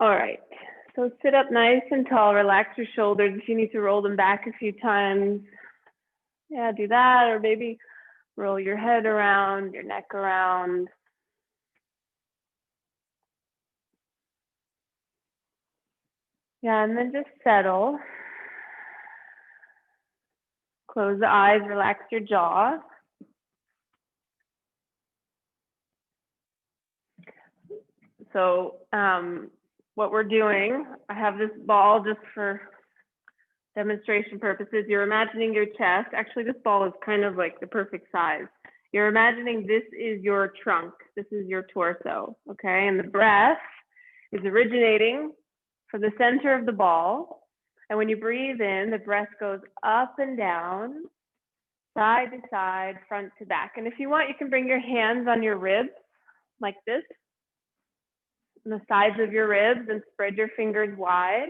All right, so sit up nice and tall, relax your shoulders. If you need to roll them back a few times, yeah, do that, or maybe roll your head around, your neck around. Yeah, and then just settle. Close the eyes, relax your jaw. So what we're doing, I have this ball just for demonstration purposes. You're imagining your chest. Actually, this ball is kind of like the perfect size. You're imagining this is your trunk. This is your torso, okay? And the breath is originating from the center of the ball. And when you breathe in, the breath goes up and down, side to side, front to back. And if you want, you can bring your hands on your ribs like this, on the sides of your ribs, and spread your fingers wide.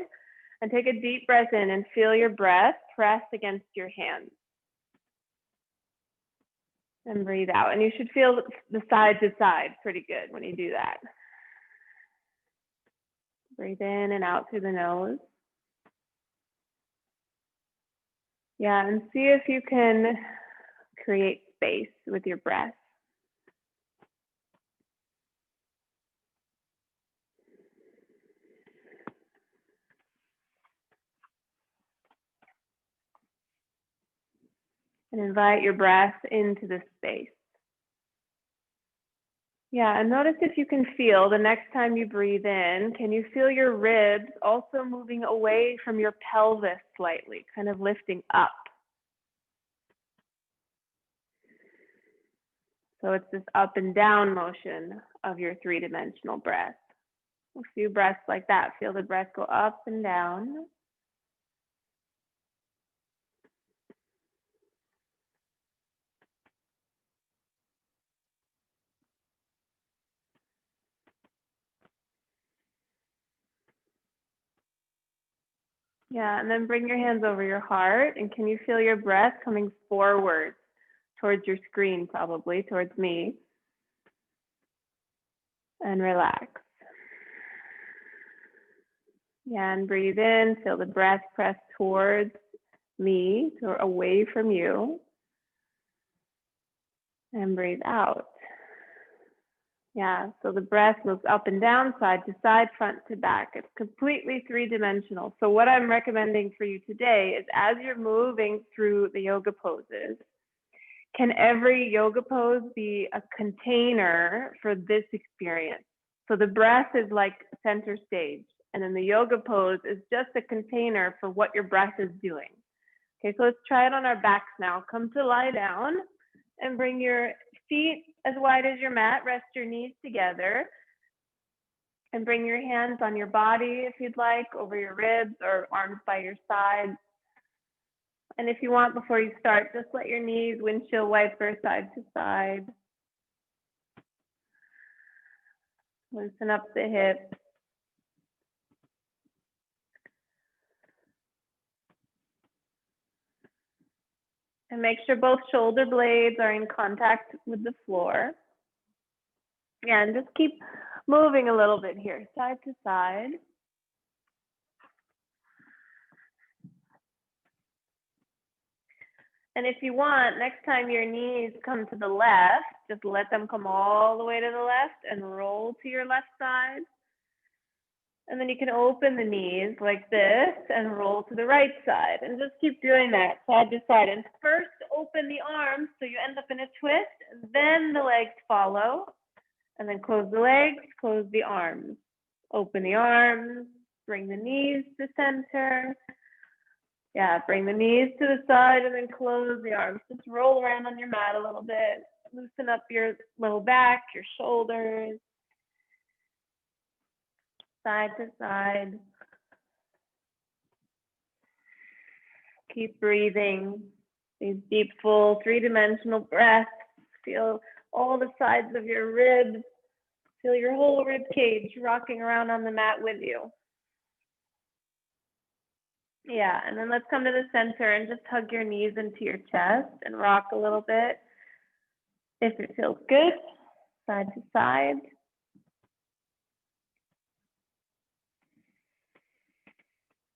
And take a deep breath in and feel your breath press against your hands. And breathe out. And you should feel the side to side pretty good when you do that. Breathe in and out through the nose. Yeah, and see if you can create space with your breath. And invite your breath into the space. Yeah, and notice if you can feel the next time you breathe in, can you feel your ribs also moving away from your pelvis slightly, kind of lifting up? So it's this up and down motion of your three-dimensional breath. A few breaths like that. Feel the breath go up and down. Yeah, and then bring your hands over your heart. And can you feel your breath coming forward towards your screen, probably towards me? And relax. Yeah, and breathe in. Feel the breath press towards me, or away from you. And breathe out. Yeah, so the breath moves up and down, side to side, front to back. It's completely three-dimensional. So what I'm recommending for you today is, as you're moving through the yoga poses, can every yoga pose be a container for this experience? So the breath is like center stage, and then the yoga pose is just a container for what your breath is doing. Okay, so let's try it on our backs now. Come to lie down and bring your feet as wide as your mat. Rest your knees together and bring your hands on your body if you'd like, over your ribs, or arms by your sides. And if you want, before you start, just let your knees windshield wiper side to side. Loosen up the hips. And make sure both shoulder blades are in contact with the floor. Yeah, and just keep moving a little bit here, side to side. And if you want, next time your knees come to the left, just let them come all the way to the left and roll to your left side. And then you can open the knees like this and roll to the right side. And just keep doing that side to side. And first open the arms so you end up in a twist, and then the legs follow. And then close the legs, close the arms. Open the arms, bring the knees to center. Yeah, bring the knees to the side and then close the arms. Just roll around on your mat a little bit. Loosen up your low back, your shoulders. Side to side. Keep breathing. These deep, full, three-dimensional breaths. Feel all the sides of your ribs. Feel your whole rib cage rocking around on the mat with you. Yeah, and then let's come to the center and just hug your knees into your chest and rock a little bit. If it feels good, side to side.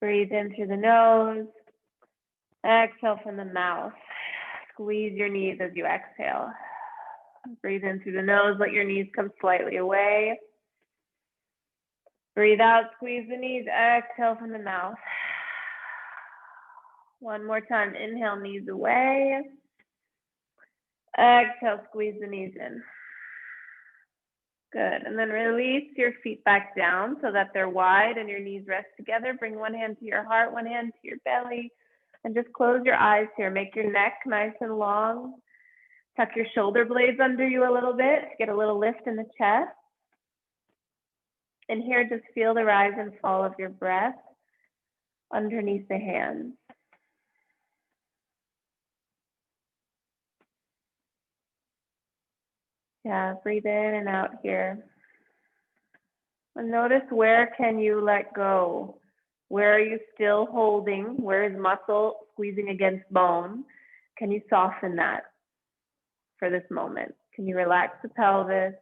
Breathe in through the nose. Exhale from the mouth. Squeeze your knees as you exhale. Breathe in through the nose. Let your knees come slightly away. Breathe out. Squeeze the knees. Exhale from the mouth. One more time. Inhale, knees away. Exhale, squeeze the knees in. Good. And then release your feet back down so that they're wide and your knees rest together. Bring one hand to your heart, one hand to your belly. And just close your eyes here. Make your neck nice and long. Tuck your shoulder blades under you a little bit to get a little lift in the chest. And here, just feel the rise and fall of your breath underneath the hands. Yeah, breathe in and out here. And notice, where can you let go? Where are you still holding? Where is muscle squeezing against bone? Can you soften that for this moment? Can you relax the pelvis?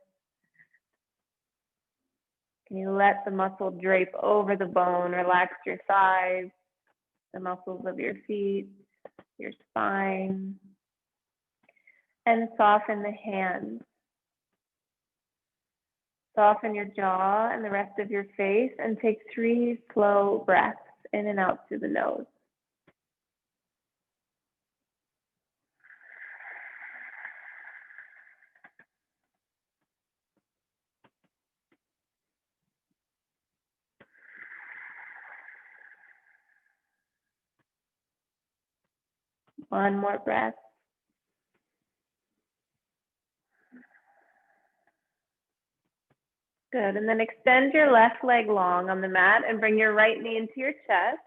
Can you let the muscle drape over the bone? Relax your thighs, the muscles of your feet, your spine, and soften the hands. Soften your jaw and the rest of your face, and take 3 slow breaths in and out through the nose. One more breath. Good, and then extend your left leg long on the mat and bring your right knee into your chest.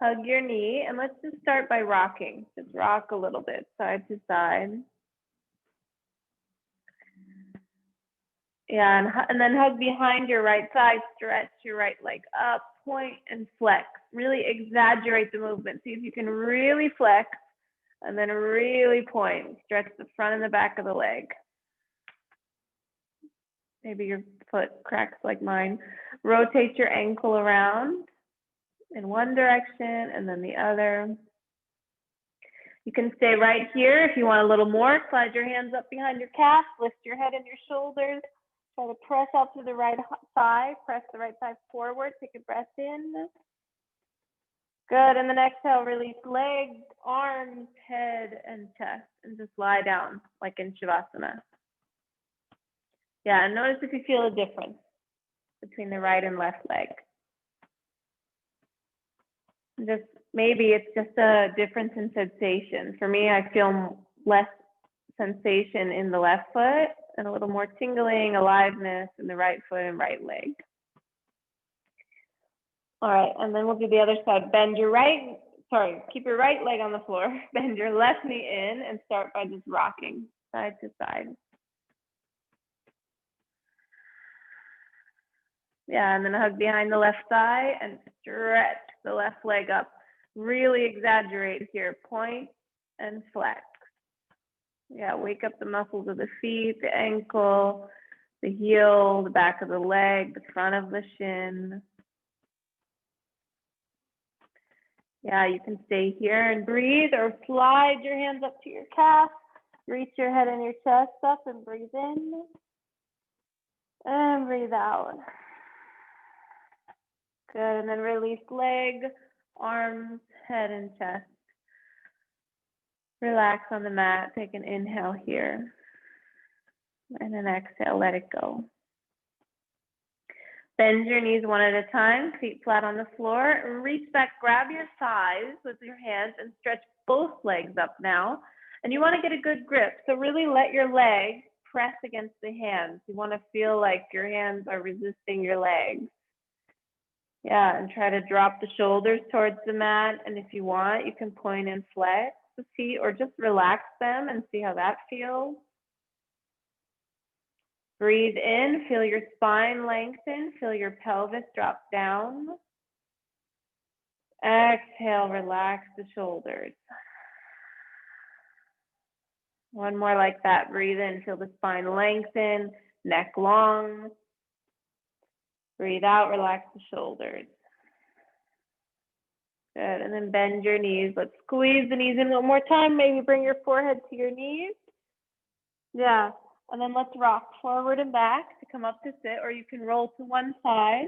Hug your knee, and let's just start by rocking. Just rock a little bit, side to side. Yeah, and then hug behind your right side, stretch your right leg up, point and flex. Really exaggerate the movement. See if you can really flex, and then really point. Stretch the front and the back of the leg. Maybe your foot cracks like mine. Rotate your ankle around in one direction and then the other. You can stay right here if you want a little more. Slide your hands up behind your calf, lift your head and your shoulders. Try to press up to the right thigh, press the right thigh forward, take a breath in. Good, and then exhale, release legs, arms, head, and chest, and just lie down like in Shavasana. Yeah, and notice if you feel a difference between the right and left leg. Just maybe it's just a difference in sensation. For me, I feel less sensation in the left foot and a little more tingling, aliveness in the right foot and right leg. All right, and then we'll do the other side. Keep your right leg on the floor, bend your left knee in, and start by just rocking side to side. Yeah, and then hug behind the left thigh and stretch the left leg up. Really exaggerate here, point and flex. Yeah, wake up the muscles of the feet, the ankle, the heel, the back of the leg, the front of the shin. Yeah, you can stay here and breathe, or slide your hands up to your calf. Reach your head and your chest up and breathe in. And breathe out. Good, and then release leg, arms, head, and chest. Relax on the mat, take an inhale here. And then exhale, let it go. Bend your knees one at a time, feet flat on the floor. Reach back, grab your thighs with your hands and stretch both legs up now. And you want to get a good grip. So really let your legs press against the hands. You want to feel like your hands are resisting your legs. Yeah, and try to drop the shoulders towards the mat. And if you want, you can point and flex the feet or just relax them and see how that feels. Breathe in, feel your spine lengthen, feel your pelvis drop down. Exhale, relax the shoulders. One more like that. Breathe in, feel the spine lengthen, neck long. Breathe out, relax the shoulders. Good, and then bend your knees. Let's squeeze the knees in one more time. Maybe bring your forehead to your knees. Yeah, and then let's rock forward and back to come up to sit, or you can roll to one side.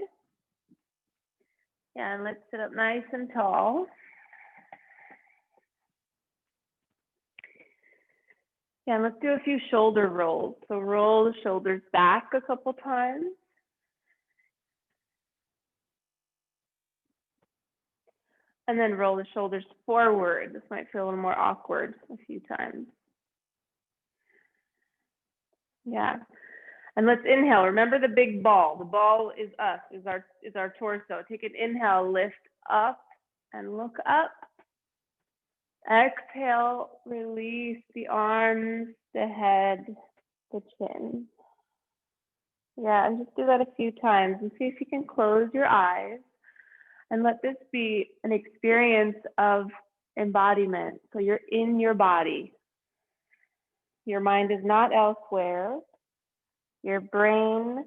Yeah, and let's sit up nice and tall. Yeah, and let's do a few shoulder rolls. So roll the shoulders back a couple times. And then roll the shoulders forward. This might feel a little more awkward a few times. Yeah. And let's inhale. Remember the big ball. The ball is us, is our torso. Take an inhale, lift up and look up. Exhale, release the arms, the head, the chin. Yeah, and just do that a few times and see if you can close your eyes and let this be an experience of embodiment. So you're in your body. Your mind is not elsewhere. Your brain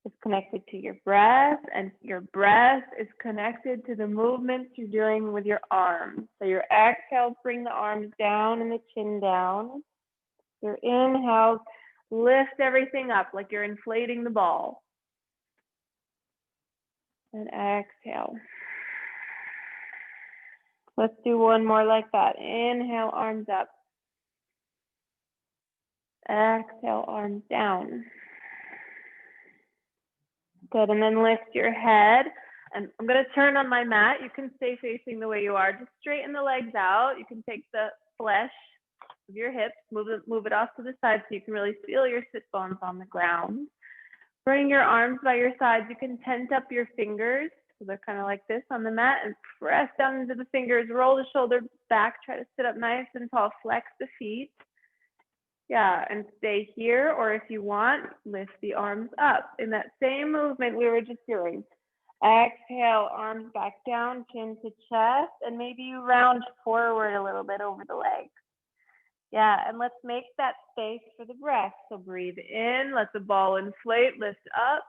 is connected to your breath, and your breath is connected to the movements you're doing with your arms. So your exhale, bring the arms down and the chin down. Your inhale, lift everything up like you're inflating the ball. And exhale. Let's do one more like that. Inhale, arms up. Exhale, arms down. Good, and then lift your head. And I'm gonna turn on my mat. You can stay facing the way you are. Just straighten the legs out. You can take the flesh of your hips, move it off to the side so you can really feel your sit bones on the ground. Bring your arms by your sides. You can tent up your fingers. So they're kind of like this on the mat, and press down into the fingers, roll the shoulder back, try to sit up nice and tall, flex the feet. Yeah, and stay here, or if you want, lift the arms up. In that same movement we were just doing. Exhale, arms back down, chin to chest, and maybe you round forward a little bit over the legs. Yeah, and let's make that space for the breath. So breathe in, let the ball inflate, lift up.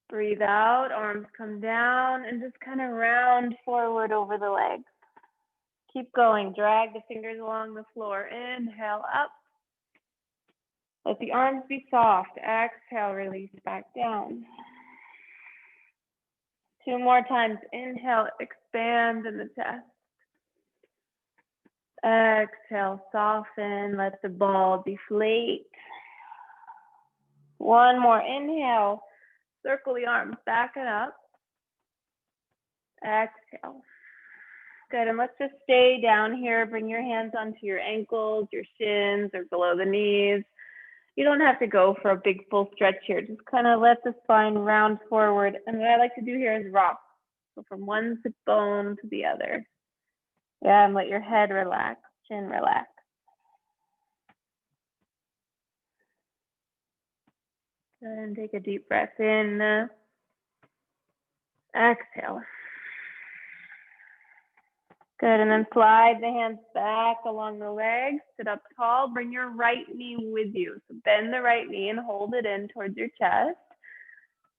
Breathe out, arms come down, and just kind of round forward over the legs. Keep going, drag the fingers along the floor. Inhale up. Let the arms be soft. Exhale, release back down. Two more times. Inhale, expand in the chest. Exhale, soften, let the ball deflate. One more. Inhale, circle the arms back and up. Exhale. Good, and let's just stay down here. Bring your hands onto your ankles, your shins, or below the knees. You don't have to go for a big full stretch here. Just kind of let the spine round forward. And what I like to do here is rock. So from one sit bone to the other. Yeah, and let your head relax, chin relax. Good, and take a deep breath in. Exhale. Good, and then slide the hands back along the legs, sit up tall, bring your right knee with you. So bend the right knee and hold it in towards your chest.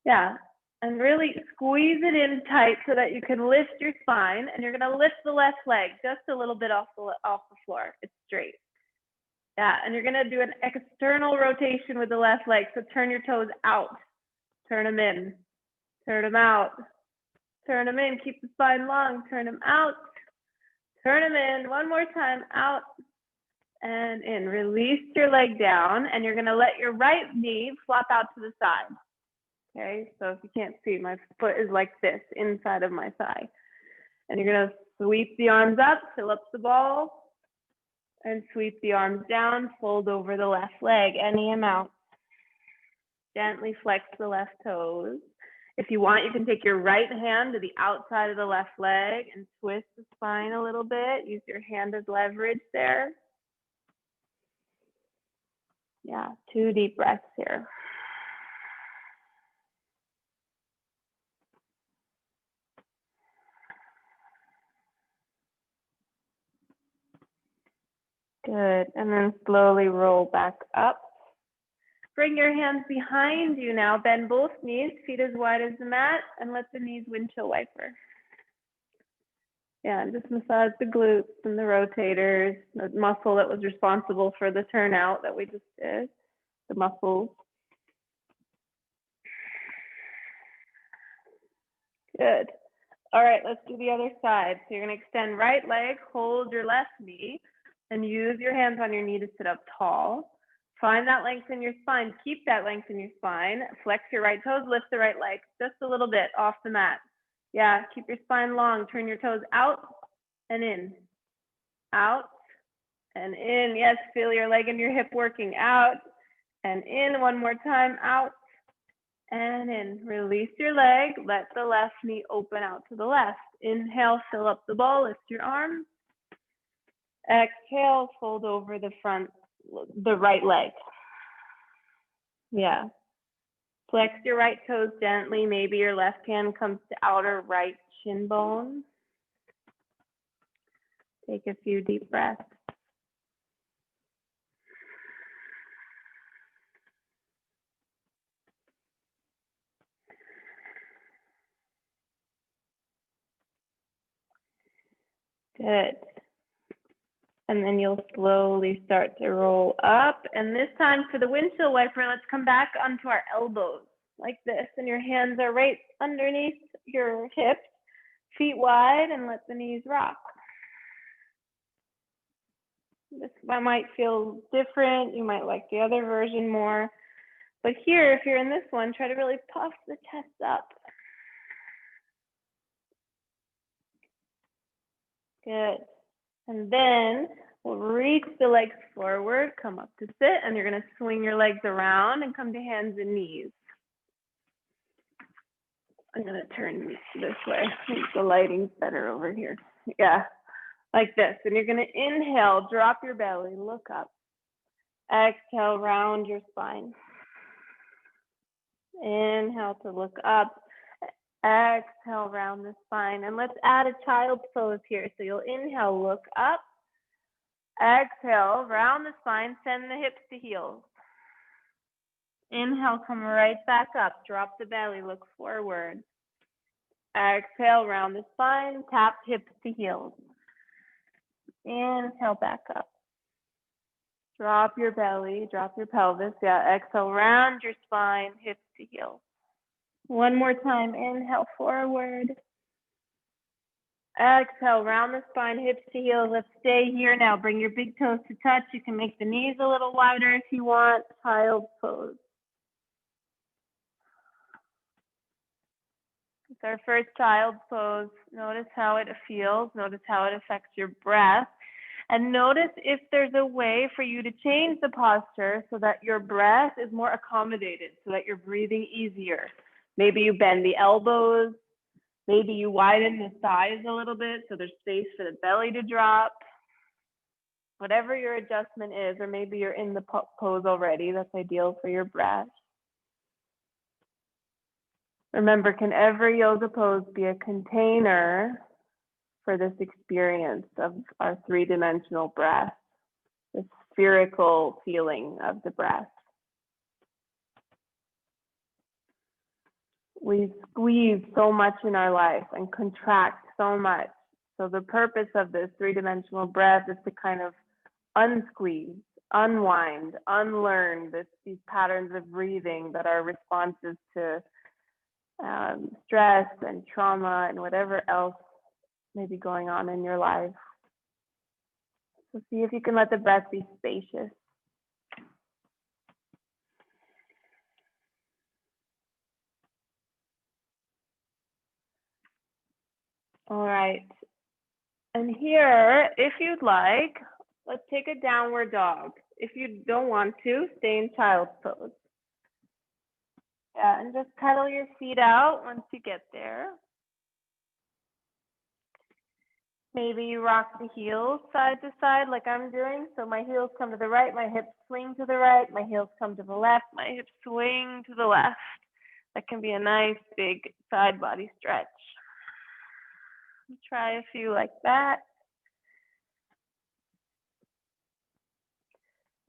Yeah, and really squeeze it in tight so that you can lift your spine, and you're gonna lift the left leg just a little bit off the floor. It's straight. Yeah, and you're gonna do an external rotation with the left leg. So turn your toes out, turn them in, turn them out, turn them in, keep the spine long, turn them out, turn them in, one more time, out and in. Release your leg down, and you're gonna let your right knee flop out to the side. Okay, so if you can't see, my foot is like this, inside of my thigh. And you're gonna sweep the arms up, fill up the ball, and sweep the arms down, fold over the left leg, any amount. Gently flex the left toes. If you want, you can take your right hand to the outside of the left leg and twist the spine a little bit. Use your hand as leverage there. Yeah, 2 deep breaths here. Good, and then slowly roll back up. Bring your hands behind you now. Bend both knees, feet as wide as the mat, and let the knees windshield wiper. Yeah, and just massage the glutes and the rotators, the muscle that was responsible for the turnout that we just did, the muscles. Good. All right, let's do the other side. So you're going to extend right leg, hold your left knee, and use your hands on your knee to sit up tall. Find that length in your spine. Keep that length in your spine. Flex your right toes, lift the right leg just a little bit off the mat. Yeah, keep your spine long. Turn your toes out and in. Out and in. Yes, feel your leg and your hip working. Out and in. One more time. Out and in. Release your leg. Let the left knee open out to the left. Inhale, fill up the ball. Lift your arms. Exhale, fold over the right leg. Yeah. Flex your right toes gently. Maybe your left hand comes to outer right shin bone. Take a few deep breaths. Good. And then you'll slowly start to roll up. And this time for the windshield wiper, let's come back onto our elbows like this. And your hands are right underneath your hips, feet wide, and let the knees rock. This one might feel different. You might like the other version more. But here, if you're in this one, try to really puff the chest up. Good. And then we'll reach the legs forward, come up to sit, and you're going to swing your legs around and come to hands and knees. I'm going to turn this way. I think the lighting's better over here. Yeah, like this. And you're going to inhale, drop your belly, look up. Exhale, round your spine. Inhale to look up. Exhale, round the spine. And let's add a child's pose here. So you'll inhale, look up. Exhale, round the spine, send the hips to heels. Inhale, come right back up. Drop the belly, look forward. Exhale, round the spine, tap hips to heels. Inhale, back up. Drop your belly, drop your pelvis. Yeah, exhale, round your spine, hips to heels. One more time, inhale, forward. Exhale, round the spine, hips to heels. Let's stay here now. Bring your big toes to touch. You can make the knees a little wider if you want. Child's pose. It's our first child's pose. Notice how it feels. Notice how it affects your breath. And notice if there's a way for you to change the posture so that your breath is more accommodated, so that you're breathing easier. Maybe you bend the elbows. Maybe you widen the thighs a little bit so there's space for the belly to drop. Whatever your adjustment is, or maybe you're in the pose already, that's ideal for your breath. Remember, can every yoga pose be a container for this experience of our three-dimensional breath, the spherical feeling of the breath? We squeeze so much in our life and contract so much. So the purpose of this three-dimensional breath is to kind of unsqueeze, unwind, unlearn these patterns of breathing that are responses to stress and trauma and whatever else may be going on in your life. So see if you can let the breath be spacious. All right. And here, if you'd like, let's take a downward dog. If you don't want to, stay in child's pose. Yeah, and just pedal your feet out once you get there. Maybe you rock the heels side to side like I'm doing. So my heels come to the right, my hips swing to the right, my heels come to the left, my hips swing to the left. That can be a nice big side body stretch. Try a few like that.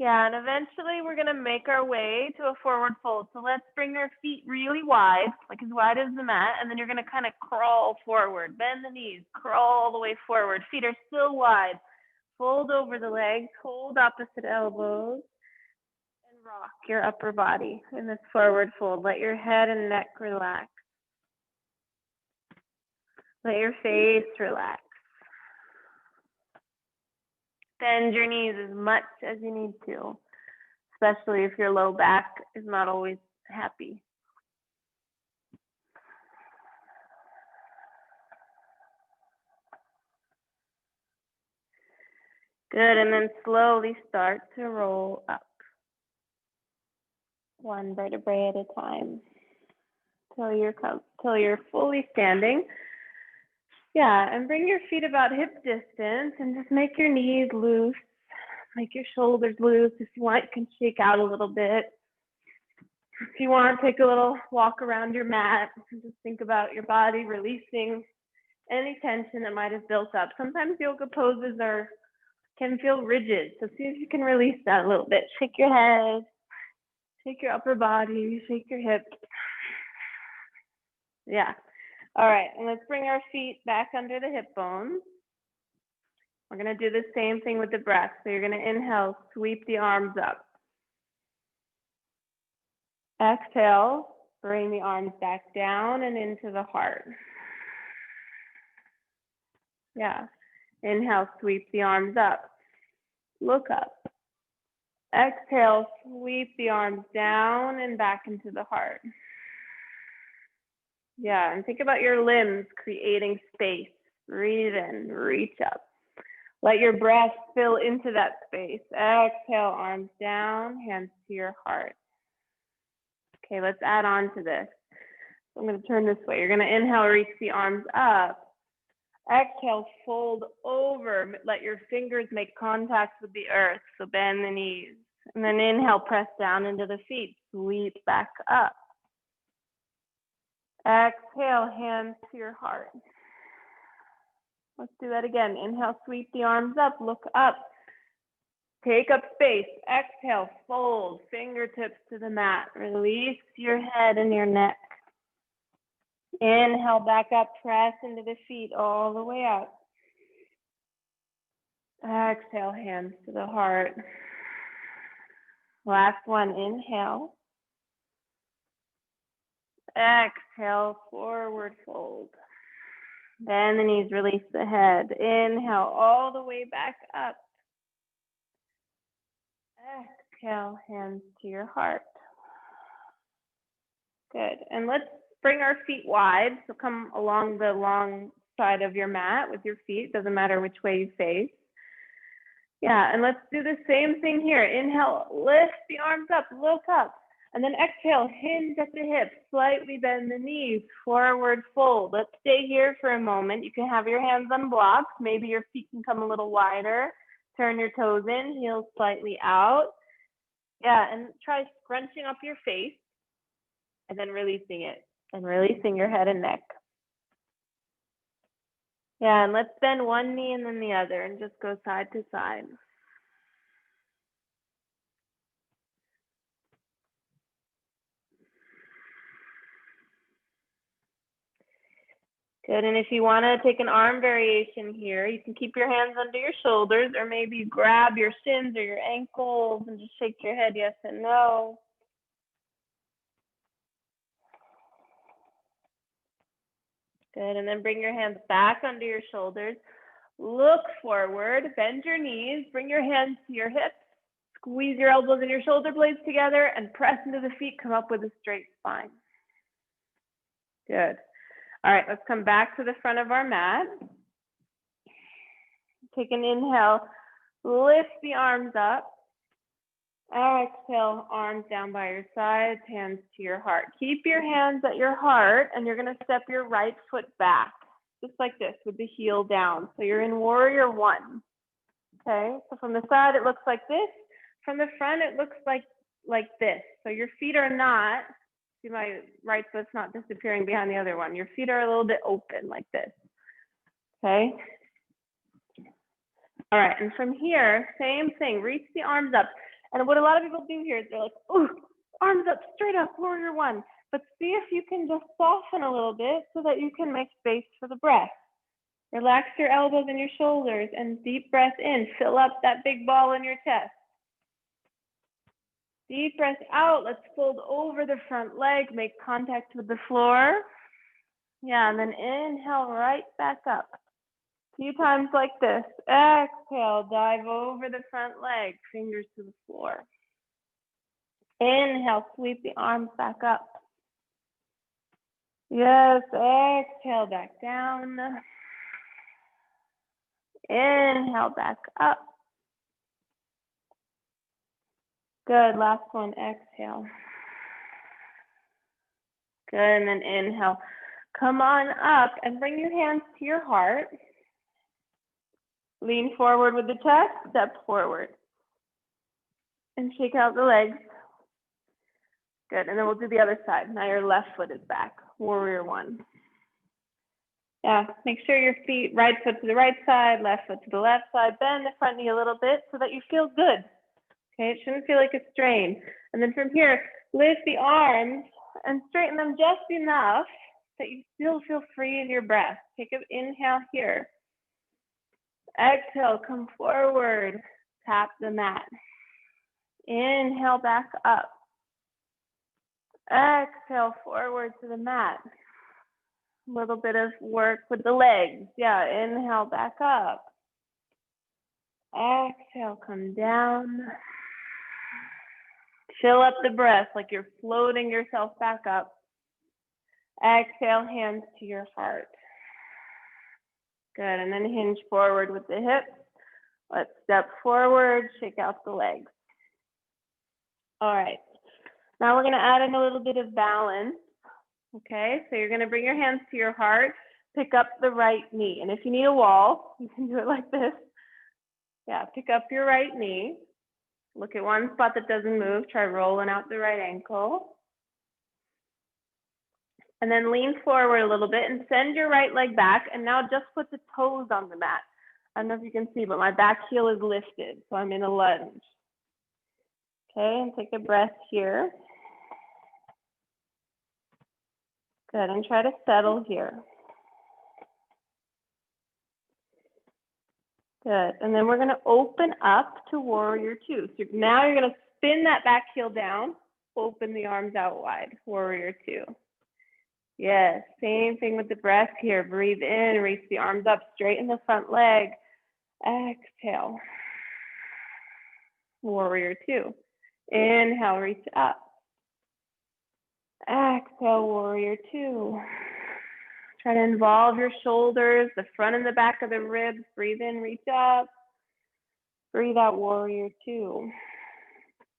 Yeah, and eventually we're gonna make our way to a forward fold. So let's bring our feet really wide, like as wide as the mat, and then you're gonna kind of crawl forward. Bend the knees, crawl all the way forward. Feet are still wide. Fold over the legs, hold opposite elbows, and rock your upper body in this forward fold. Let your head and neck relax. Let your face relax. Bend your knees as much as you need to, especially if your low back is not always happy. Good, and then slowly start to roll up. One vertebrae at a time till you're fully standing. Yeah, and bring your feet about hip distance and just make your knees loose. Make your shoulders loose. If you want, you can shake out a little bit. If you want, take a little walk around your mat and just think about your body releasing any tension that might have built up. Sometimes yoga poses can feel rigid, so see if you can release that a little bit. Shake your head, shake your upper body, shake your hips. Yeah. All right, and let's bring our feet back under the hip bones. We're gonna do the same thing with the breath. So you're gonna inhale, sweep the arms up. Exhale, bring the arms back down and into the heart. Yeah. Inhale, sweep the arms up. Look up. Exhale, sweep the arms down and back into the heart. Yeah, and think about your limbs creating space. Breathe in, reach up. Let your breath fill into that space. Exhale, arms down, hands to your heart. Okay, let's add on to this. I'm going to turn this way. You're going to inhale, reach the arms up. Exhale, fold over. Let your fingers make contact with the earth. So bend the knees. And then inhale, press down into the feet. Sweep back up. Exhale, hands to your heart. Let's do that again. Inhale, sweep the arms up. Look up. Take up space. Exhale, fold. Fingertips to the mat. Release your head and your neck. Inhale, back up. Press into the feet all the way out. Exhale, hands to the heart. Last one, inhale. Exhale, forward fold. Bend the knees, release the head. Inhale, all the way back up. Exhale, hands to your heart. Good, and let's bring our feet wide. So come along the long side of your mat with your feet. Doesn't matter which way you face. Yeah, and let's do the same thing here. Inhale, lift the arms up, look up. And then exhale, hinge at the hips, slightly bend the knees, forward fold. Let's stay here for a moment. You can have your hands on blocks. Maybe your feet can come a little wider. Turn your toes in, heels slightly out. Yeah, and try scrunching up your face and then releasing it and releasing your head and neck. Yeah, and let's bend one knee and then the other and just go side to side. Good, and if you want to take an arm variation here, you can keep your hands under your shoulders or maybe grab your shins or your ankles and just shake your head yes and no. Good, and then bring your hands back under your shoulders. Look forward, bend your knees, bring your hands to your hips, squeeze your elbows and your shoulder blades together and press into the feet, come up with a straight spine. Good. All right, let's come back to the front of our mat. Take an inhale, lift the arms up. Exhale, arms down by your sides, hands to your heart. Keep your hands at your heart and you're gonna step your right foot back, just like this with the heel down. So you're in warrior one. Okay, so from the side it looks like this. From the front it looks like this. So your feet are not, see my right foot's not disappearing behind the other one. Your feet are a little bit open like this. Okay. All right, and from here, same thing, reach the arms up. And what a lot of people do here is they're like, ooh, arms up, straight up, warrior one. But see if you can just soften a little bit so that you can make space for the breath. Relax your elbows and your shoulders and deep breath in. Fill up that big ball in your chest. Deep breath out. Let's fold over the front leg. Make contact with the floor. Yeah, and then inhale right back up. A few times like this. Exhale, dive over the front leg. Fingers to the floor. Inhale, sweep the arms back up. Yes, exhale, back down. Inhale, back up. Good, last one, exhale. Good, and then inhale. Come on up and bring your hands to your heart. Lean forward with the chest, step forward. And shake out the legs. Good, and then we'll do the other side. Now your left foot is back, warrior one. Yeah, make sure your feet, right foot to the right side, left foot to the left side. Bend the front knee a little bit so that you feel good. Okay, it shouldn't feel like a strain. And then from here, lift the arms and straighten them just enough that you still feel free in your breath. Take an inhale here. Exhale, come forward, tap the mat. Inhale, back up. Exhale, forward to the mat. A little bit of work with the legs. Yeah, inhale, back up. Exhale, come down. Fill up the breath like you're floating yourself back up. Exhale, hands to your heart. Good, and then hinge forward with the hips. Let's step forward, shake out the legs. All right, now we're gonna add in a little bit of balance. Okay, so you're gonna bring your hands to your heart, pick up the right knee. And if you need a wall, you can do it like this. Yeah, pick up your right knee. Look at one spot that doesn't move. Try rolling out the right ankle. And then lean forward a little bit and send your right leg back. And now just put the toes on the mat. I don't know if you can see, but my back heel is lifted. So I'm in a lunge. Okay, and take a breath here. Good, and try to settle here. Good, and then we're gonna open up to warrior two. So now you're gonna spin that back heel down, open the arms out wide, warrior two. Yes, same thing with the breath here. Breathe in, reach the arms up, straighten the front leg. Exhale, warrior two. Inhale, reach up. Exhale, warrior two. Try to involve your shoulders, the front and the back of the ribs. Breathe in, reach up. Breathe out, warrior two.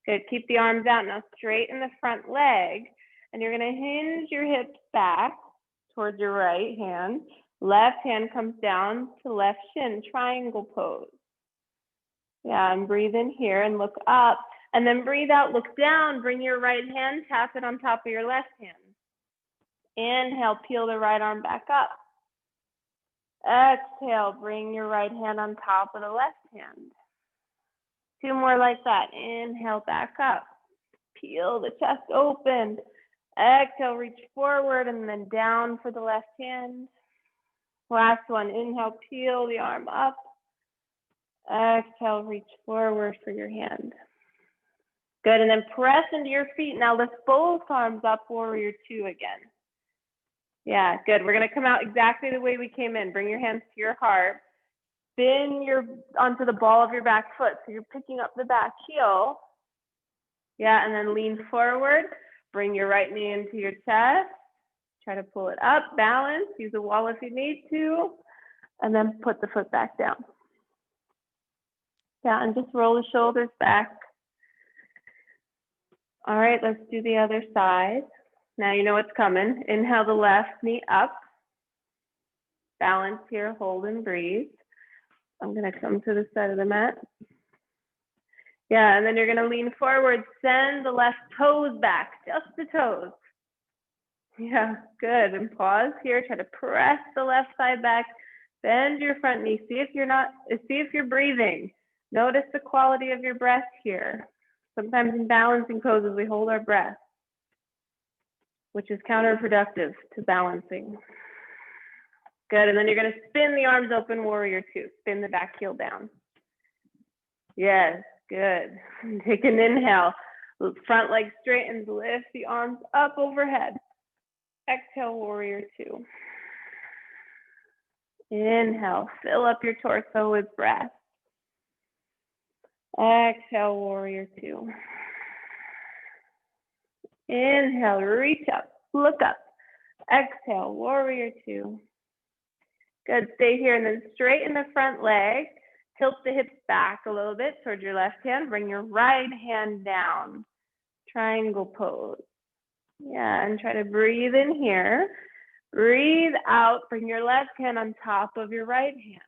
Good, keep the arms out. Now straighten the front leg. And you're gonna hinge your hips back towards your right hand. Left hand comes down to left shin, triangle pose. Yeah, and breathe in here and look up. And then breathe out, look down, bring your right hand, tap it on top of your left hand. Inhale, peel the right arm back up. Exhale, bring your right hand on top of the left hand. Two more like that. Inhale, back up. Peel the chest open. Exhale, reach forward and then down for the left hand. Last one, inhale, peel the arm up. Exhale, reach forward for your hand. Good, and then press into your feet. Now lift both arms up, warrior two again. Yeah, good. We're gonna come out exactly the way we came in. Bring your hands to your heart. Spin onto the ball of your back foot. So you're picking up the back heel. Yeah, and then lean forward. Bring your right knee into your chest. Try to pull it up, balance, use a wall if you need to, and then put the foot back down. Yeah, and just roll the shoulders back. All right, let's do the other side. Now you know what's coming. Inhale the left knee up. Balance here, hold and breathe. I'm gonna come to the side of the mat. Yeah, and then you're gonna lean forward, send the left toes back, just the toes. Yeah, good, and pause here, try to press the left side back, bend your front knee, see if you're breathing. Notice the quality of your breath here. Sometimes in balancing poses, we hold our breath, which is counterproductive to balancing. Good, and then you're gonna spin the arms open, warrior two. Spin the back heel down. Yes, good. Take an inhale. Front leg straightens, lift the arms up overhead. Exhale, warrior two. Inhale, fill up your torso with breath. Exhale, warrior two. Inhale, reach up, look up. Exhale, warrior two. Good, stay here and then straighten the front leg. Tilt the hips back a little bit towards your left hand. Bring your right hand down. Triangle pose. Yeah, and try to breathe in here. Breathe out. Bring your left hand on top of your right hand.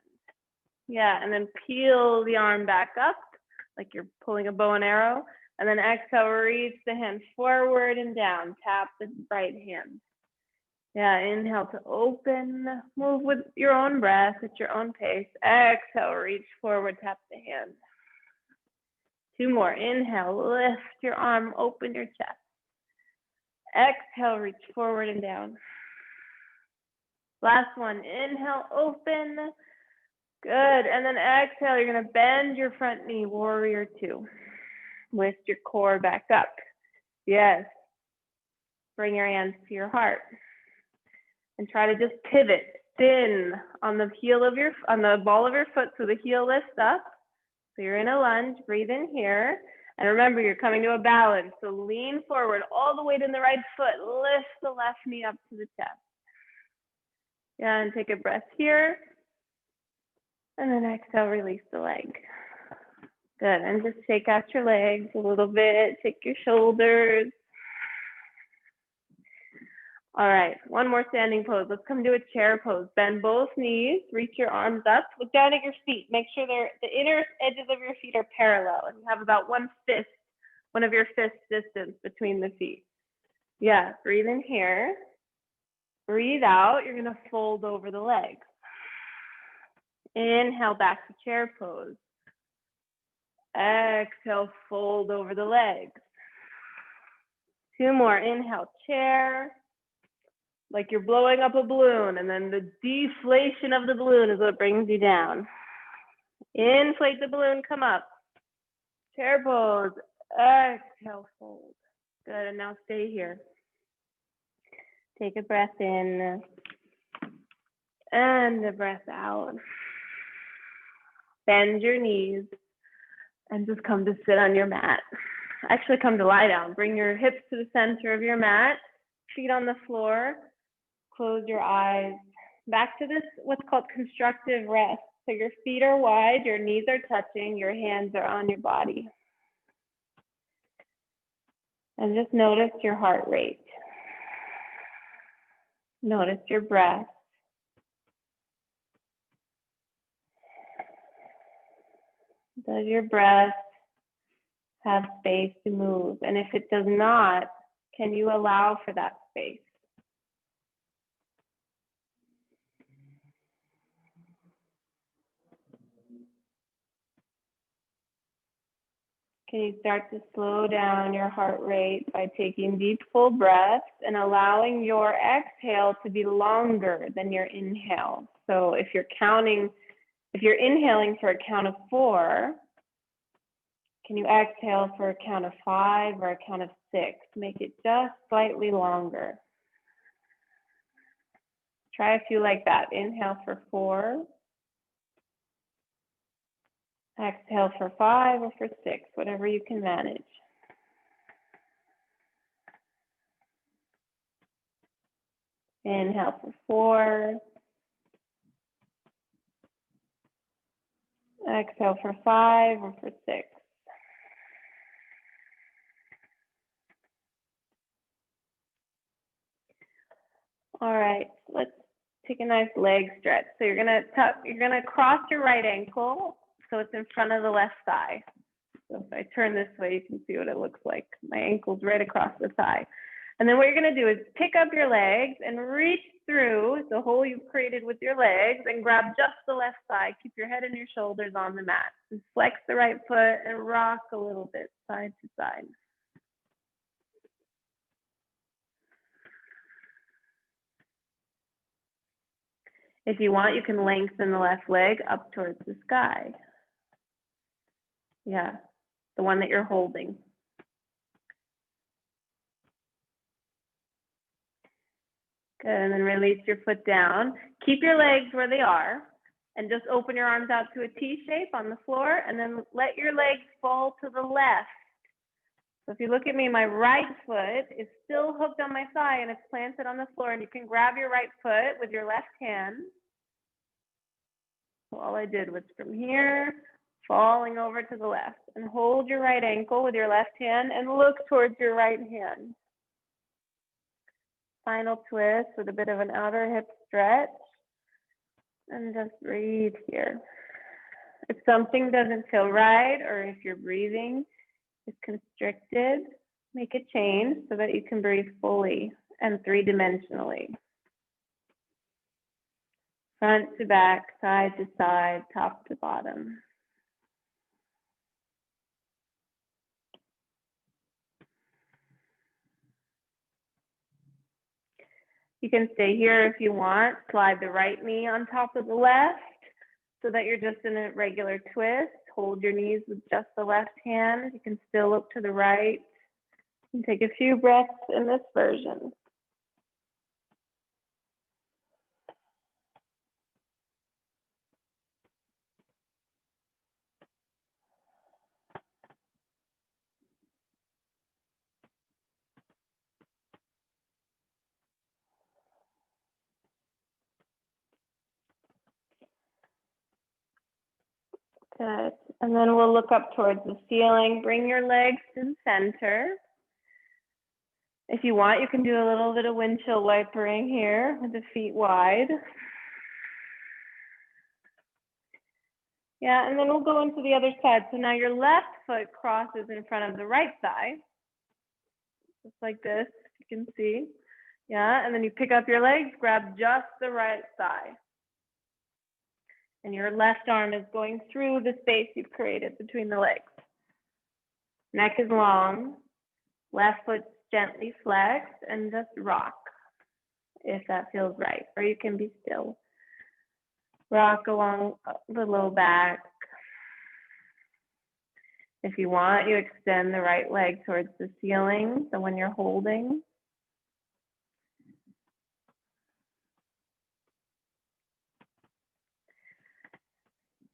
Yeah, and then peel the arm back up like you're pulling a bow and arrow. And then exhale, reach the hand forward and down. Tap the right hand. Yeah, inhale to open. Move with your own breath at your own pace. Exhale, reach forward, tap the hand. Two more. Inhale, lift your arm, open your chest. Exhale, reach forward and down. Last one. Inhale, open. Good. And then exhale, you're going to bend your front knee, warrior two. Lift your core back up. Yes. Bring your hands to your heart. And try to just pivot, spin on the on the ball of your foot so the heel lifts up. So you're in a lunge, breathe in here. And remember, you're coming to a balance. So lean forward, all the weight in the right foot. Lift the left knee up to the chest. Yeah, and take a breath here. And then exhale, release the leg. Good, and just shake out your legs a little bit. Take your shoulders. All right, one more standing pose. Let's come to a chair pose. Bend both knees, reach your arms up, look down at your feet. Make sure the inner edges of your feet are parallel and you have about one of your fists distance between the feet. Yeah, breathe in here. Breathe out, you're gonna fold over the legs. Inhale, back to chair pose. Exhale, fold over the legs. Two more, inhale, chair. Like you're blowing up a balloon, and then the deflation of the balloon is what brings you down. Inflate the balloon, come up. Chair pose, exhale, fold. Good, and now stay here. Take a breath in, and a breath out. Bend your knees, and just come to sit on your mat. Actually, come to lie down. Bring your hips to the center of your mat, feet on the floor. Close your eyes. Back to this, what's called constructive rest. So your feet are wide, your knees are touching, your hands are on your body. And just notice your heart rate. Notice your breath. Does your breath have space to move? And if it does not, can you allow for that space? Can you start to slow down your heart rate by taking deep, full breaths and allowing your exhale to be longer than your inhale? So if you're inhaling for a count of 4, can you exhale for a count of 5 or a count of 6? Make it just slightly longer. Try a few like that. Inhale for 4. Exhale for 5 or for 6, whatever you can manage. Inhale for 4. Exhale for 5 or for 6. All right, let's take a nice leg stretch. So you're gonna cross your right ankle so it's in front of the left thigh. So if I turn this way, you can see what it looks like. My ankle's right across the thigh. And then what you're going to do is pick up your legs and reach through the hole you've created with your legs and grab just the left side. Keep your head and your shoulders on the mat. And flex the right foot and rock a little bit side to side. If you want, you can lengthen the left leg up towards the sky. Yeah, the one that you're holding. Good, and then release your foot down. Keep your legs where they are and just open your arms out to a T shape on the floor and then let your legs fall to the left. So if you look at me, my right foot is still hooked on my thigh and it's planted on the floor, and you can grab your right foot with your left hand. So all I did was from here, falling over to the left, and hold your right ankle with your left hand and look towards your right hand. Final twist with a bit of an outer hip stretch, and just breathe here. If something doesn't feel right, or if your breathing is constricted, make a change so that you can breathe fully and three-dimensionally. Front to back, side to side, top to bottom. You can stay here if you want. Slide the right knee on top of the left so that you're just in a regular twist. Hold your knees with just the left hand. You can still look to the right and take a few breaths in this version. Good. And then we'll look up towards the ceiling. Bring your legs to the center. If you want, you can do a little bit of windshield wipering here with the feet wide. Yeah, and then we'll go into the other side. So now your left foot crosses in front of the right thigh, just like this, you can see. Yeah, and then you pick up your legs, grab just the right thigh. And your left arm is going through the space you've created between the legs. Neck is long, left foot gently flexed, and just rock if that feels right, or you can be still. Rock along the low back. If you want, you extend the right leg towards the ceiling, so when you're holding.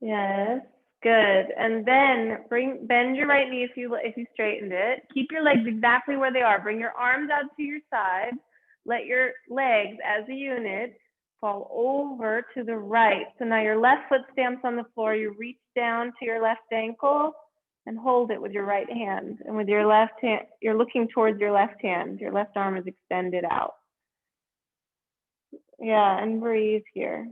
Yes, good. And then bend your right knee if you straightened it. Keep your legs exactly where they are. Bring your arms out to your side. Let your legs as a unit fall over to the right. So now your left foot stamps on the floor. You reach down to your left ankle and hold it with your right hand. And with your left hand, you're looking towards your left hand. Your left arm is extended out. Yeah, and breathe here.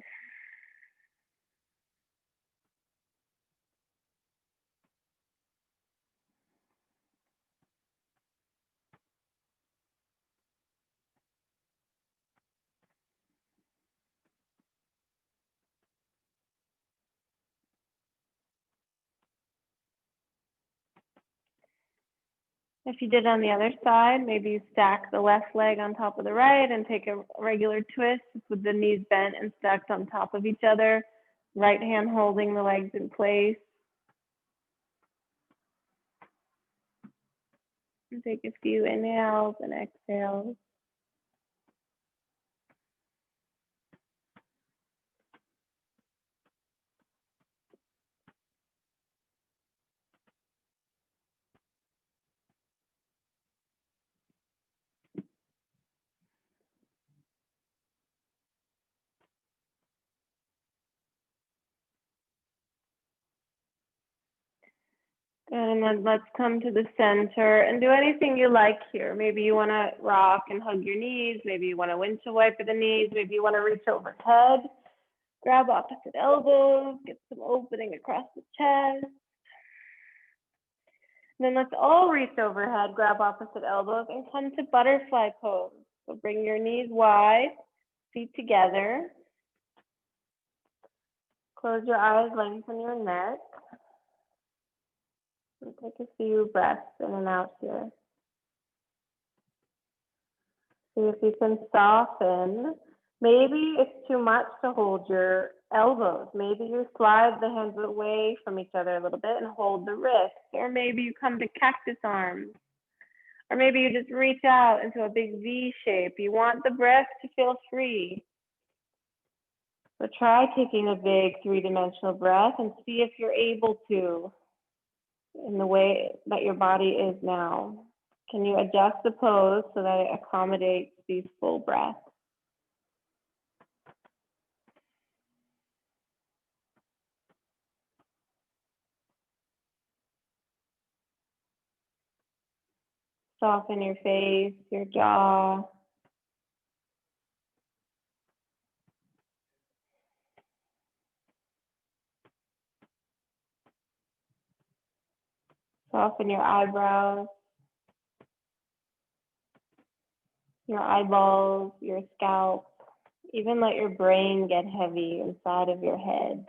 If you did on the other side, maybe you stack the left leg on top of the right and take a regular twist with the knees bent and stacked on top of each other. Right hand holding the legs in place. And take a few inhales and exhales. And then let's come to the center and do anything you like here. Maybe you want to rock and hug your knees. Maybe you want to windshield wiper the knees. Maybe you want to reach overhead. Grab opposite elbows. Get some opening across the chest. Then let's all reach overhead, grab opposite elbows, and come to butterfly pose. So bring your knees wide, feet together. Close your eyes, lengthen your neck. And take a few breaths in and out here. See if you can soften. Maybe it's too much to hold your elbows. Maybe you slide the hands away from each other a little bit and hold the wrists. Or maybe you come to cactus arms. Or maybe you just reach out into a big V shape. You want the breath to feel free. So try taking a big three-dimensional breath and see if you're able to in the way that your body is now. Can you adjust the pose so that it accommodates these full breaths? Soften your face, your jaw. Soften your eyebrows, your eyeballs, your scalp. Even let your brain get heavy inside of your head.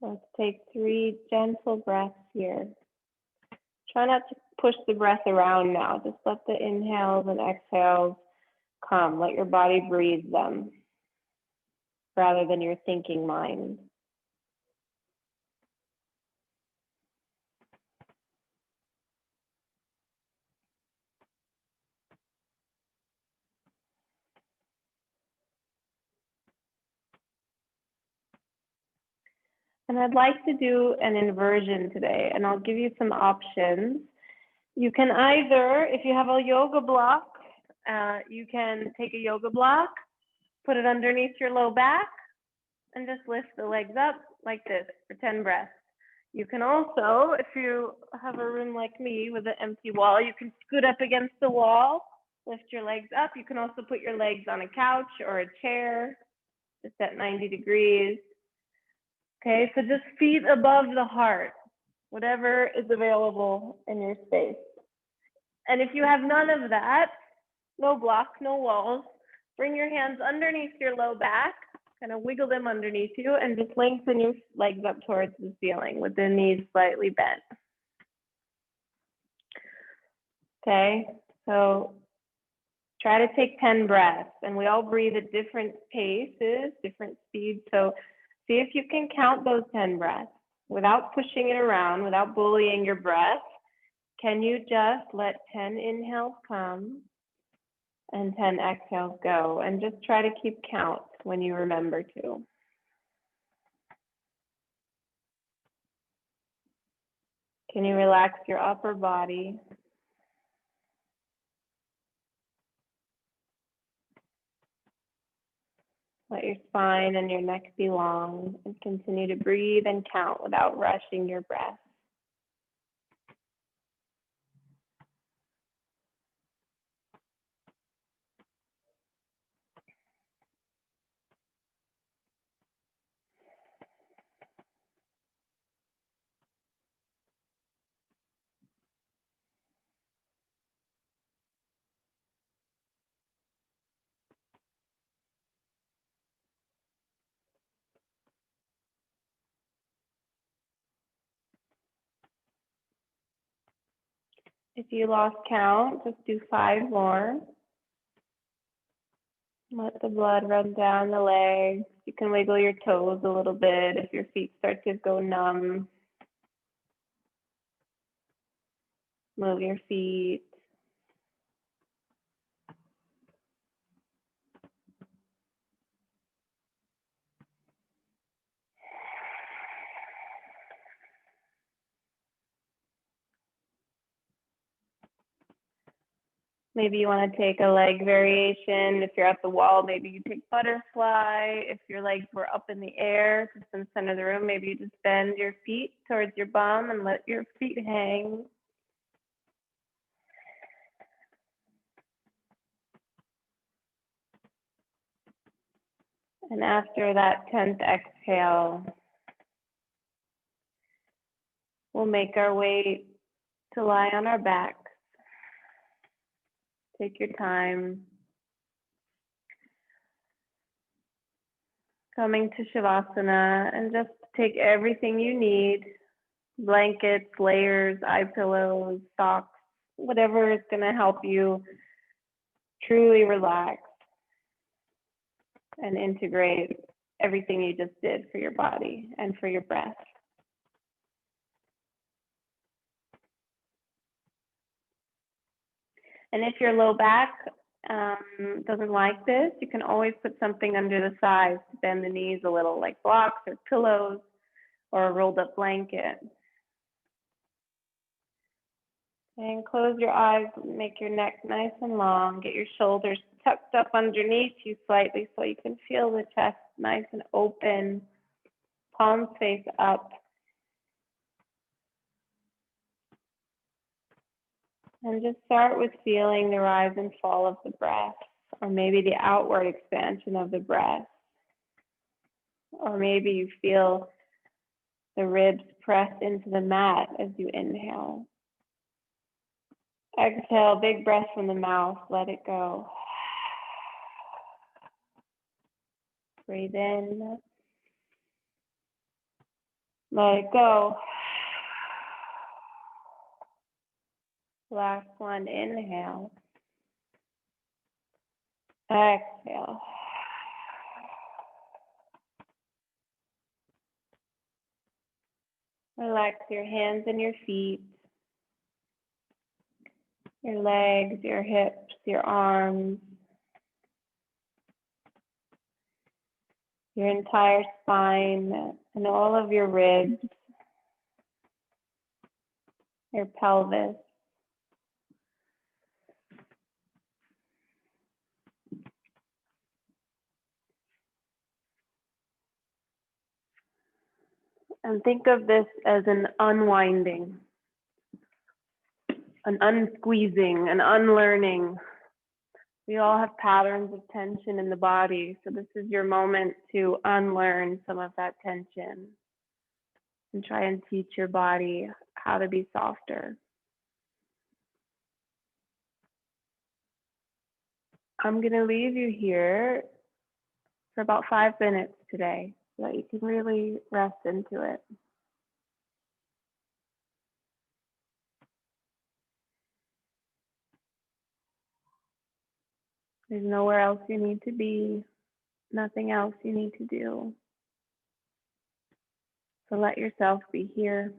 Let's take 3 gentle breaths here. Try not to push the breath around now. Just let the inhales and exhales come. Let your body breathe them rather than your thinking mind. And I'd like to do an inversion today, and I'll give you some options. You can either, if you have a yoga block, you can take a yoga block, put it underneath your low back, and just lift the legs up like this for 10 breaths. You can also, if you have a room like me with an empty wall, you can scoot up against the wall, lift your legs up. You can also put your legs on a couch or a chair, just at 90 degrees. Okay, so just feet above the heart, whatever is available in your space. And if you have none of that, no block, no walls, bring your hands underneath your low back, kind of wiggle them underneath you, and just lengthen your legs up towards the ceiling with the knees slightly bent. Okay, so try to take 10 breaths, and we all breathe at different paces, different speeds. So see if you can count those 10 breaths without pushing it around, without bullying your breath. Can you just let 10 inhales come and 10 exhales go? And just try to keep count when you remember to. Can you relax your upper body? Let your spine and your neck be long, and continue to breathe and count without rushing your breath. If you lost count, just do 5 more. Let the blood run down the legs. You can wiggle your toes a little bit if your feet start to go numb. Move your feet. Maybe you want to take a leg variation. If you're at the wall, maybe you take butterfly. If your legs were up in the air, just in the center of the room, maybe you just bend your feet towards your bum and let your feet hang. And after that 10th exhale, we'll make our way to lie on our back. Take your time. Coming to Shavasana, and just take everything you need, blankets, layers, eye pillows, socks, whatever is going to help you truly relax and integrate everything you just did for your body and for your breath. And if your low back doesn't like this, you can always put something under the thighs to bend the knees a little, like blocks or pillows or a rolled up blanket. And close your eyes, make your neck nice and long, get your shoulders tucked up underneath you slightly so you can feel the chest nice and open, palms face up. And just start with feeling the rise and fall of the breath, or maybe the outward expansion of the breath. Or maybe you feel the ribs press into the mat as you inhale. Exhale, big breath from the mouth, let it go. Breathe in. Let it go. Last one, inhale. Exhale. Relax your hands and your feet, your legs, your hips, your arms, your entire spine, and all of your ribs, your pelvis. And think of this as an unwinding, an unsqueezing, an unlearning. We all have patterns of tension in the body, so this is your moment to unlearn some of that tension and try and teach your body how to be softer. I'm going to leave you here for about 5 minutes today so that you can really rest into it. There's nowhere else you need to be, nothing else you need to do. So let yourself be here.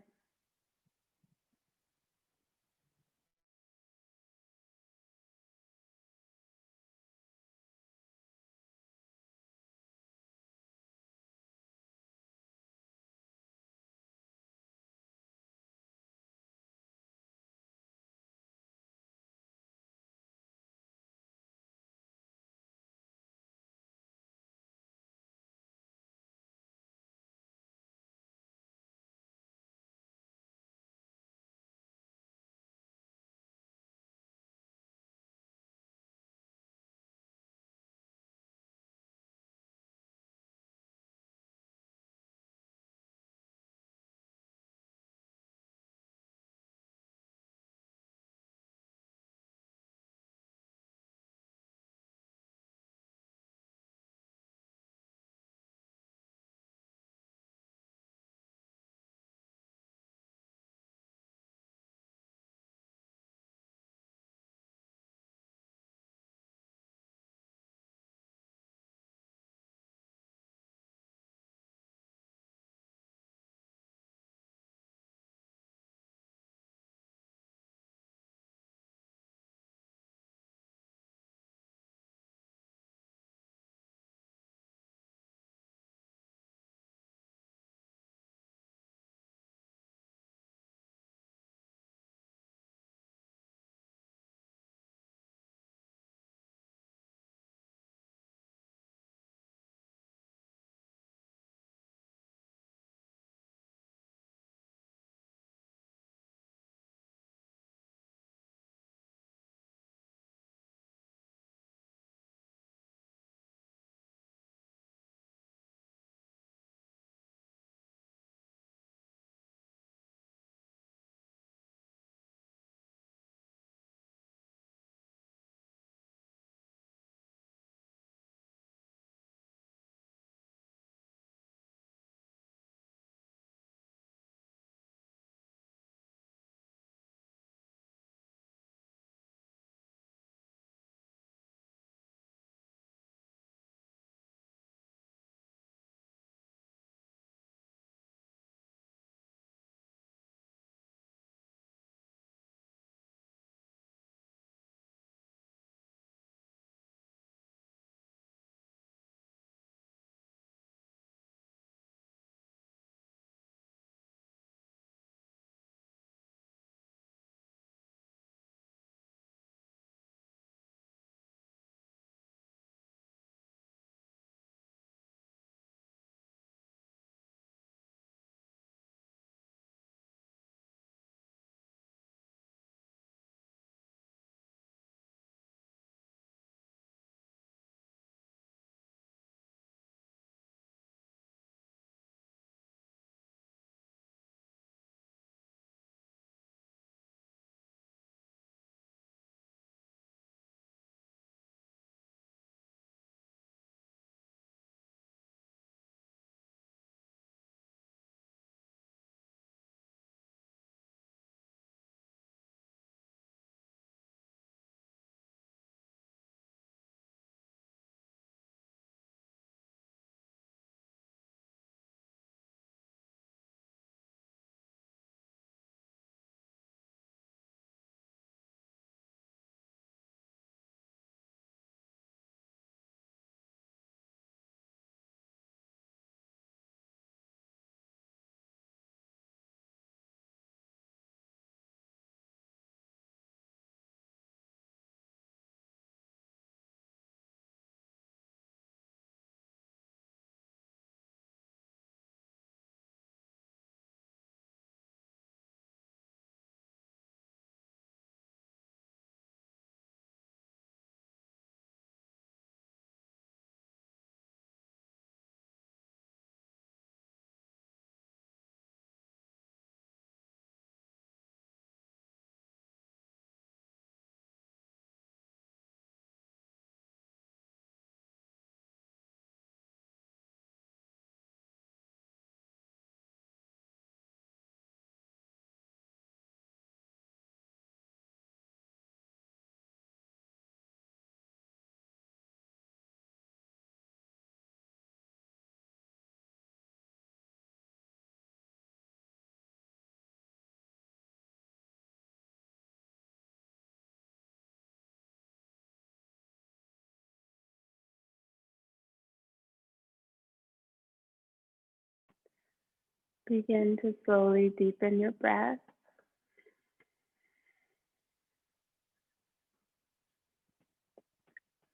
Begin to slowly deepen your breath.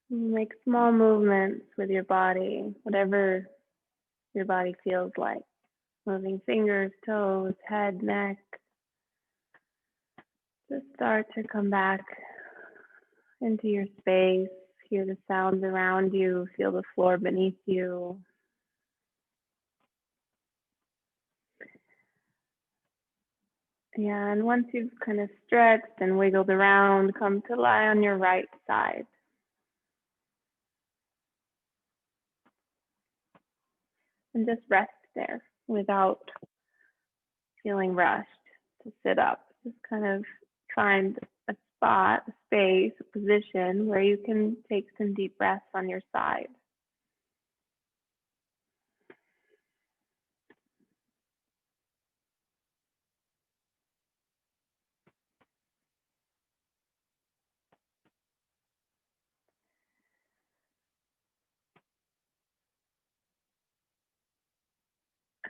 Make small movements with your body, whatever your body feels like. Moving fingers, toes, head, neck. Just start to come back into your space. Hear the sounds around you. Feel the floor beneath you. Yeah, and once you've kind of stretched and wiggled around, come to lie on your right side. And just rest there without feeling rushed to sit up. Just kind of find a spot, a space, a position where you can take some deep breaths on your side.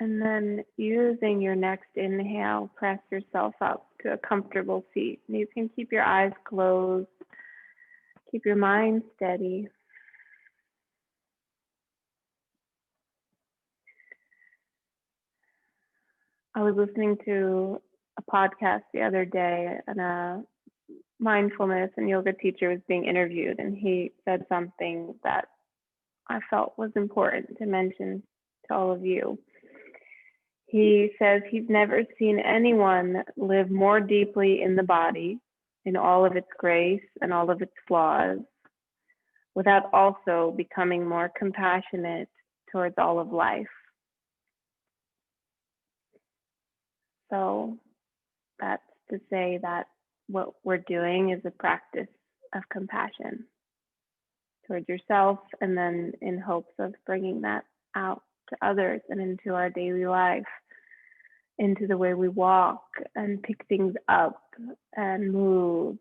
And then using your next inhale, press yourself up to a comfortable seat. You can keep your eyes closed, keep your mind steady. I was listening to a podcast the other day, and a mindfulness and yoga teacher was being interviewed, and he said something that I felt was important to mention to all of you. He says he's never seen anyone live more deeply in the body, in all of its grace and all of its flaws, without also becoming more compassionate towards all of life. So that's to say that what we're doing is a practice of compassion towards yourself, and then in hopes of bringing that out to others and into our daily life, into the way we walk and pick things up and move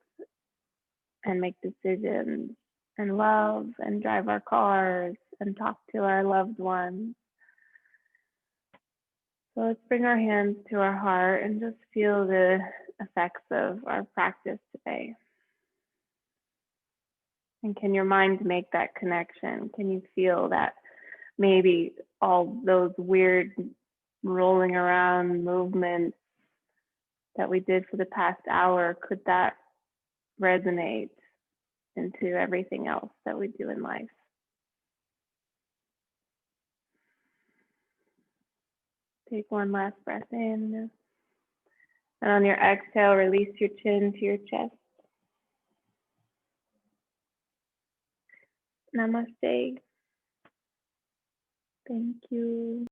and make decisions and love and drive our cars and talk to our loved ones. So let's bring our hands to our heart and just feel the effects of our practice today. And can your mind make that connection? Can you feel that maybe all those weird rolling around movements that we did for the past hour, could that resonate into everything else that we do in life? Take one last breath in. And on your exhale, release your chin to your chest. Namaste. Thank you.